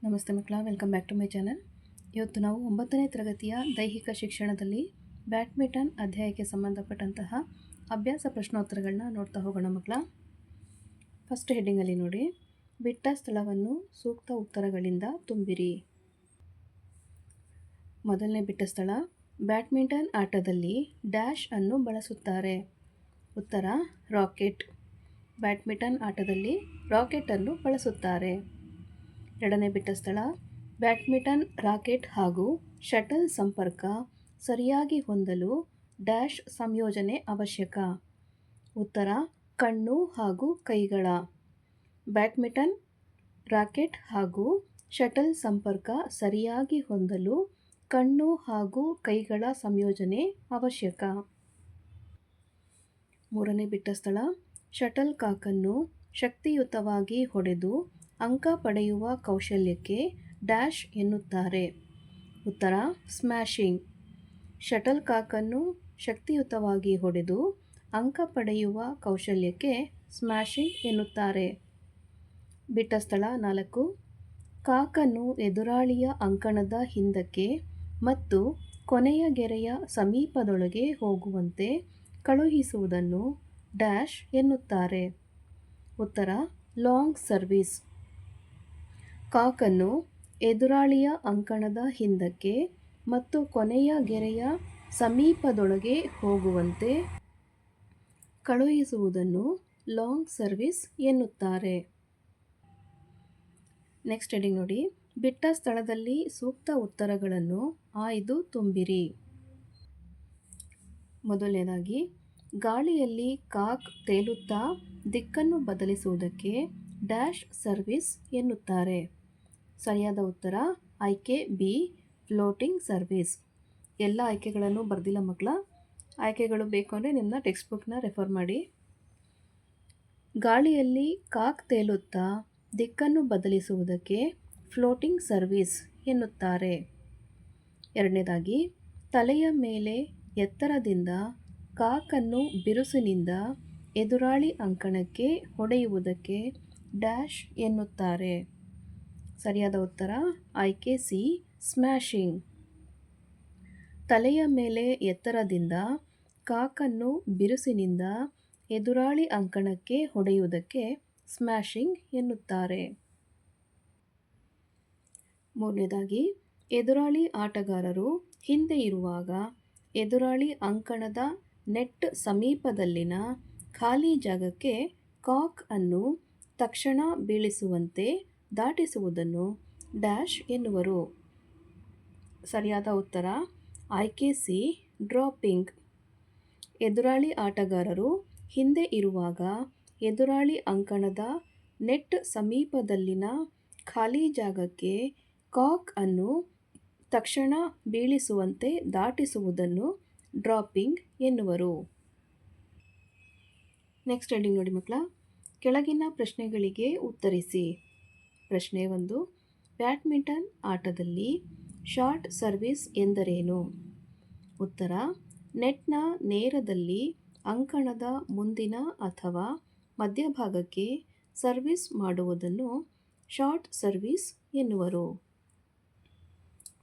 ನಮಸ್ತೆ ಮಕ್ಕಳ, welcome back to my channel. ಇವತ್ತು ನಾವು 9ನೇ ತರಗತಿಯ ದೈಹಿಕ ಶಿಕ್ಷಣದಲ್ಲಿ ಬ್ಯಾಡ್ಮಿಂಟನ್ ಅಧ್ಯಾಯಕ್ಕೆ ಸಂಬಂಧಪಟ್ಟಂತಹ ಅಭ್ಯಾಸ ಪ್ರಶ್ನೋತ್ತರಗಳನ್ನ ನೋಡ್ತಾ ಹೋಗೋಣ ಮಕ್ಕಳ. ಫಸ್ಟ್ ಹೆಡ್ಡಿಂಗಲ್ಲಿ ನೋಡಿ, ಬಿಟ್ಟ ಸ್ಥಳವನ್ನು ಸೂಕ್ತ ಉತ್ತರಗಳಿಂದ ತುಂಬಿರಿ. ಮೊದಲನೇ ಬಿಟ್ಟ ಸ್ಥಳ, ಬ್ಯಾಡ್ಮಿಂಟನ್ ಆಟದಲ್ಲಿ ಡ್ಯಾಶ್ ಅನ್ನು ಬಳಸುತ್ತಾರೆ. ಉತ್ತರ ರಾಕೆಟ್. ಬ್ಯಾಡ್ಮಿಂಟನ್ ಆಟದಲ್ಲಿ ರಾಕೆಟನ್ನು ಬಳಸುತ್ತಾರೆ. ಎರಡನೇ ಬಿಟ್ಟ ಸ್ಥಳ, ಬ್ಯಾಡ್ಮಿಂಟನ್ ರಾಕೆಟ್ ಹಾಗೂ ಶಟಲ್ ಸಂಪರ್ಕ ಸರಿಯಾಗಿ ಹೊಂದಲು ಡ್ಯಾಶ್ ಸಂಯೋಜನೆ ಅವಶ್ಯಕ. ಉತ್ತರ ಕಣ್ಣು ಹಾಗೂ ಕೈಗಳ. ಬ್ಯಾಡ್ಮಿಂಟನ್ ರಾಕೆಟ್ ಹಾಗೂ ಶಟಲ್ ಸಂಪರ್ಕ ಸರಿಯಾಗಿ ಹೊಂದಲು ಕಣ್ಣು ಹಾಗೂ ಕೈಗಳ ಸಂಯೋಜನೆ ಅವಶ್ಯಕ. ಮೂರನೇ ಬಿಟ್ಟ ಸ್ಥಳ, ಶಟಲ್ ಕಾಕನ್ನು ಶಕ್ತಿಯುತವಾಗಿ ಹೊಡೆದು ಅಂಕ ಪಡೆಯುವ ಕೌಶಲ್ಯಕ್ಕೆ ಡ್ಯಾಶ್ ಎನ್ನುತ್ತಾರೆ. ಉತ್ತರ ಸ್ಮ್ಯಾಶಿಂಗ್. ಶಟಲ್ ಕಾಕನ್ನು ಶಕ್ತಿಯುತವಾಗಿ ಹೊಡೆದು ಅಂಕ ಪಡೆಯುವ ಕೌಶಲ್ಯಕ್ಕೆ ಸ್ಮ್ಯಾಶಿಂಗ್ ಎನ್ನುತ್ತಾರೆ. ಬಿಟ್ಟ ಸ್ಥಳ 4, ಕಾಕನ್ನು ಎದುರಾಳಿಯ ಅಂಕಣದ ಹಿಂದಕ್ಕೆ ಮತ್ತು ಕೊನೆಯ ಗೆರೆಯ ಸಮೀಪದೊಳಗೆ ಹೋಗುವಂತೆ ಕಳುಹಿಸುವುದನ್ನು ಡ್ಯಾಶ್ ಎನ್ನುತ್ತಾರೆ. ಉತ್ತರ ಲಾಂಗ್ ಸರ್ವಿಸ್. ಕಾಕನ್ನು ಎದುರಾಳಿಯ ಅಂಕಣದ ಹಿಂದಕ್ಕೆ ಮತ್ತು ಕೊನೆಯ ಗೆರೆಯ ಸಮೀಪದೊಳಗೆ ಹೋಗುವಂತೆ ಕಳುಹಿಸುವುದನ್ನು ಲಾಂಗ್ ಸರ್ವಿಸ್ ಎನ್ನುತ್ತಾರೆ. ನೆಕ್ಸ್ಟ್ ಹೆಡಿಂಗ್ ನೋಡಿ, ಬಿಟ್ಟ ಸ್ಥಳದಲ್ಲಿ ಸೂಕ್ತ ಉತ್ತರಗಳನ್ನು ಆಯ್ದು ತುಂಬಿರಿ. ಮೊದಲನೇದಾಗಿ, ಗಾಳಿಯಲ್ಲಿ ಕಾಕ್ ತೇಲುತ್ತಾ ದಿಕ್ಕನ್ನು ಬದಲಿಸುವುದಕ್ಕೆ ಡ್ಯಾಶ್ ಸರ್ವಿಸ್ ಎನ್ನುತ್ತಾರೆ. ಸರಿಯಾದ ಉತ್ತರ ಆಯ್ಕೆ ಬಿ, ಫ್ಲೋಟಿಂಗ್ ಸರ್ವಿಸ್. ಎಲ್ಲ ಆಯ್ಕೆಗಳನ್ನು ಬರೆದಿಲ್ಲ ಮಕ್ಕಳ. ಆಯ್ಕೆಗಳು ಬೇಕು ಅಂದರೆ ನಿಮ್ಮ ಟೆಕ್ಸ್ಟ್ ಬುಕ್ನ ರೆಫರ್ ಮಾಡಿ. ಗಾಳಿಯಲ್ಲಿ ಕಾಕ್ ತೇಲುತ್ತಾ ದಿಕ್ಕನ್ನು ಬದಲಿಸುವುದಕ್ಕೆ ಫ್ಲೋಟಿಂಗ್ ಸರ್ವಿಸ್ ಎನ್ನುತ್ತಾರೆ. ಎರಡನೇದಾಗಿ, ತಲೆಯ ಮೇಲೆ ಎತ್ತರದಿಂದ ಕಾಕನ್ನು ಬಿರುಸಿನಿಂದ ಎದುರಾಳಿ ಅಂಕಣಕ್ಕೆ ಹೊಡೆಯುವುದಕ್ಕೆ ಡ್ಯಾಶ್ ಎನ್ನುತ್ತಾರೆ. ಸರಿಯಾದ ಉತ್ತರ ಆಯ್ಕೆ ಸಿ, ಸ್ಮ್ಯಾಶಿಂಗ್. ತಲೆಯ ಮೇಲೆ ಎತ್ತರದಿಂದ ಕಾಕನ್ನು ಬಿರುಸಿನಿಂದ ಎದುರಾಳಿ ಅಂಕಣಕ್ಕೆ ಹೊಡೆಯುವುದಕ್ಕೆ ಸ್ಮ್ಯಾಶಿಂಗ್ ಎನ್ನುತ್ತಾರೆ. ಮೂರನೇದಾಗಿ, ಎದುರಾಳಿ ಆಟಗಾರರು ಹಿಂದೆ ಇರುವಾಗ ಎದುರಾಳಿ ಅಂಕಣದ ನೆಟ್ ಸಮೀಪದಲ್ಲಿನ ಖಾಲಿ ಜಾಗಕ್ಕೆ ಕಾಕ್ ಅನ್ನು ತಕ್ಷಣ ಬೀಳಿಸುವಂತೆ ದಾಟಿಸುವುದನ್ನು ಡ್ಯಾಶ್ ಎನ್ನುವರು. ಸರಿಯಾದ ಉತ್ತರ ಆಯ್ಕೆ ಸಿ, ಡ್ರಾಪಿಂಗ್. ಎದುರಾಳಿ ಆಟಗಾರರು ಹಿಂದೆ ಇರುವಾಗ ಎದುರಾಳಿ ಅಂಕಣದ ನೆಟ್ ಸಮೀಪದಲ್ಲಿನ ಖಾಲಿ ಜಾಗಕ್ಕೆ ಕಾಕ್ ಅನ್ನು ತಕ್ಷಣ ಬೀಳಿಸುವಂತೆ ದಾಟಿಸುವುದನ್ನು ಡ್ರಾಪಿಂಗ್ ಎನ್ನುವರು. ನೆಕ್ಸ್ಟ್ ಹೆಡಿಂಗ್ ನೋಡಿ ಮಕ್ಕಳ, ಕೆಳಗಿನ ಪ್ರಶ್ನೆಗಳಿಗೆ ಉತ್ತರಿಸಿ. ಪ್ರಶ್ನೆ 1, ಬ್ಯಾಡ್ಮಿಂಟನ್ ಆಟದಲ್ಲಿ ಶಾರ್ಟ್ ಸರ್ವಿಸ್ ಎಂದರೇನು? ಉತ್ತರ ನೆಟ್ನ ನೇರದಲ್ಲಿ ಅಂಕಣದ ಮುಂದಿನ ಅಥವಾ ಮಧ್ಯಭಾಗಕ್ಕೆ ಸರ್ವಿಸ್ ಮಾಡುವುದನ್ನು ಶಾರ್ಟ್ ಸರ್ವಿಸ್ ಎನ್ನುವರು.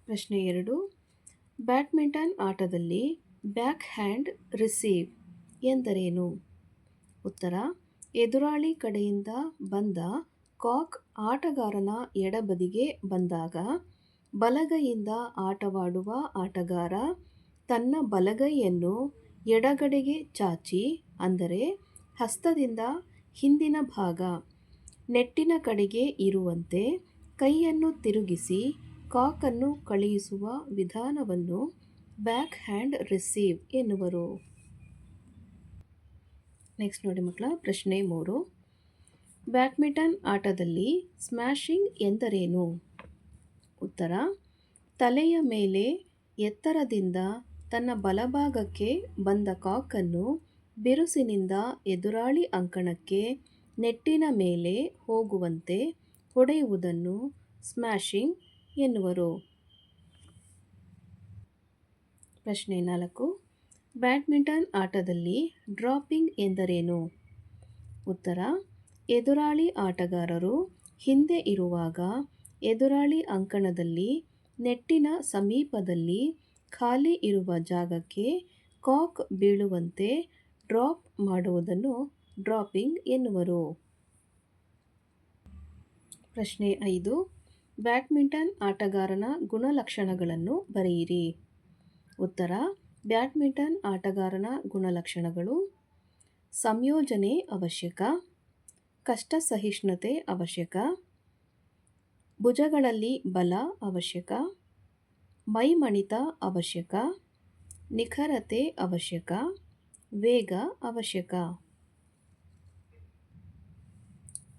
ಪ್ರಶ್ನೆ 2, ಬ್ಯಾಡ್ಮಿಂಟನ್ ಆಟದಲ್ಲಿ ಬ್ಯಾಕ್ ಹ್ಯಾಂಡ್ ರಿಸೀವ್ ಎಂದರೇನು? ಉತ್ತರ ಎದುರಾಳಿ ಕಡೆಯಿಂದ ಬಂದ ಕಾಕ್ ಆಟಗಾರನ ಎಡಬದಿಗೆ ಬಂದಾಗ ಬಲಗೈಯಿಂದ ಆಟವಾಡುವ ಆಟಗಾರ ತನ್ನ ಬಲಗೈಯನ್ನು ಎಡಗಡೆಗೆ ಚಾಚಿ, ಅಂದರೆ ಹಸ್ತದಿಂದ ಹಿಂದಿನ ಭಾಗ ನೆಟ್ಟಿನ ಕಡೆಗೆ ಇರುವಂತೆ ಕೈಯನ್ನು ತಿರುಗಿಸಿ ಕಾಕನ್ನು ಕಳುಹಿಸುವ ವಿಧಾನವನ್ನು ಬ್ಯಾಕ್ ಹ್ಯಾಂಡ್ ರಿಸೀವ್ ಎನ್ನುವರು. ನೆಕ್ಸ್ಟ್ ನೋಡಿ ಮಕ್ಕಳ, ಪ್ರಶ್ನೆ 3, ಬ್ಯಾಡ್ಮಿಂಟನ್ ಆಟದಲ್ಲಿ ಸ್ಮ್ಯಾಶಿಂಗ್ ಎಂದರೇನು? ಉತ್ತರ ತಲೆಯ ಮೇಲೆ ಎತ್ತರದಿಂದ ತನ್ನ ಬಲಭಾಗಕ್ಕೆ ಬಂದ ಕಾಕನ್ನು ಬಿರುಸಿನಿಂದ ಎದುರಾಳಿ ಅಂಕಣಕ್ಕೆ ನೆಟ್ಟಿನ ಮೇಲೆ ಹೋಗುವಂತೆ ಹೊಡೆಯುವುದನ್ನು ಸ್ಮ್ಯಾಶಿಂಗ್ ಎನ್ನುವರು. ಪ್ರಶ್ನೆ 4, ಬ್ಯಾಡ್ಮಿಂಟನ್ ಆಟದಲ್ಲಿ ಡ್ರಾಪಿಂಗ್ ಎಂದರೇನು? ಉತ್ತರ ಎದುರಾಳಿ ಆಟಗಾರರು ಹಿಂದೆ ಇರುವಾಗ ಎದುರಾಳಿ ಅಂಕಣದಲ್ಲಿ ನೆಟ್ಟಿನ ಸಮೀಪದಲ್ಲಿ ಖಾಲಿ ಇರುವ ಜಾಗಕ್ಕೆ ಕಾಕ್ ಬೀಳುವಂತೆ ಡ್ರಾಪ್ ಮಾಡುವುದನ್ನು ಡ್ರಾಪಿಂಗ್ ಎನ್ನುವರು. ಪ್ರಶ್ನೆ 5. ಬ್ಯಾಡ್ಮಿಂಟನ್ ಆಟಗಾರನ ಗುಣಲಕ್ಷಣಗಳನ್ನು ಬರೆಯಿರಿ. ಉತ್ತರ: ಬ್ಯಾಡ್ಮಿಂಟನ್ ಆಟಗಾರನ ಗುಣಲಕ್ಷಣಗಳು: ಸಂಯೋಜನೆ ಅವಶ್ಯಕ, ಕಷ್ಟ ಸಹಿಷ್ಣುತೆ ಅವಶ್ಯಕ, ಭುಜಗಳಲ್ಲಿ ಬಲ ಅವಶ್ಯಕ, ಮೈಮಣಿತ ಅವಶ್ಯಕ, ನಿಖರತೆ ಅವಶ್ಯಕ, ವೇಗ ಅವಶ್ಯಕ.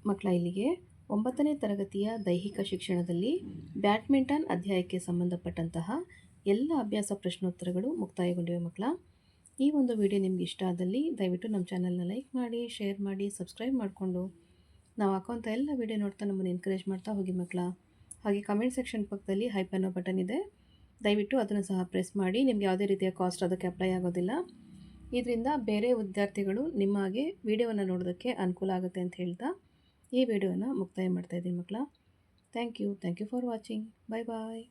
ಮಕ್ಕಳ, ಇಲ್ಲಿಗೆ 9ನೇ ತರಗತಿಯ ದೈಹಿಕ ಶಿಕ್ಷಣದಲ್ಲಿ ಬ್ಯಾಡ್ಮಿಂಟನ್ ಅಧ್ಯಾಯಕ್ಕೆ ಸಂಬಂಧಪಟ್ಟಂತಹ ಎಲ್ಲ ಅಭ್ಯಾಸ ಪ್ರಶ್ನೋತ್ತರಗಳು ಮುಕ್ತಾಯಗೊಂಡಿವೆ ಮಕ್ಕಳ. ಈ ಒಂದು ವಿಡಿಯೋ ನಿಮ್ಗೆ ಇಷ್ಟ ಆದಲ್ಲಿ ದಯವಿಟ್ಟು ನಮ್ಮ ಚಾನಲ್ನ ಲೈಕ್ ಮಾಡಿ, ಶೇರ್ ಮಾಡಿ, ಸಬ್ಸ್ಕ್ರೈಬ್ ಮಾಡಿಕೊಂಡು ನಾವು ಹಾಕೋಂಥ ಎಲ್ಲ ವಿಡಿಯೋ ನೋಡ್ತಾ ನಮ್ಮನ್ನು ಎನ್ಕರೇಜ್ ಮಾಡ್ತಾ ಹೋಗಿ ಮಕ್ಕಳ. ಹಾಗೆ ಕಮೆಂಟ್ ಸೆಕ್ಷನ್ ಪಕ್ಕದಲ್ಲಿ ಹೈಪ್ ಅನ್ನೋ ಬಟನ್ ಇದೆ, ದಯವಿಟ್ಟು ಅದನ್ನು ಸಹ ಪ್ರೆಸ್ ಮಾಡಿ. ನಿಮ್ಗೆ ಯಾವುದೇ ರೀತಿಯ ಕಾಸ್ಟ್ ಅದಕ್ಕೆ ಅಪ್ಲೈ ಆಗೋದಿಲ್ಲ. ಇದರಿಂದ ಬೇರೆ ವಿದ್ಯಾರ್ಥಿಗಳು ನಿಮ್ಮ ಹಾಗೆ ವಿಡಿಯೋವನ್ನು ನೋಡೋದಕ್ಕೆ ಅನುಕೂಲ ಆಗುತ್ತೆ ಅಂತ ಹೇಳ್ತಾ ಈ ವಿಡಿಯೋನ ಮುಕ್ತಾಯ ಮಾಡ್ತಾ ಇದ್ದೀನಿ ಮಕ್ಕಳ. Thank you for watching. Bye bye.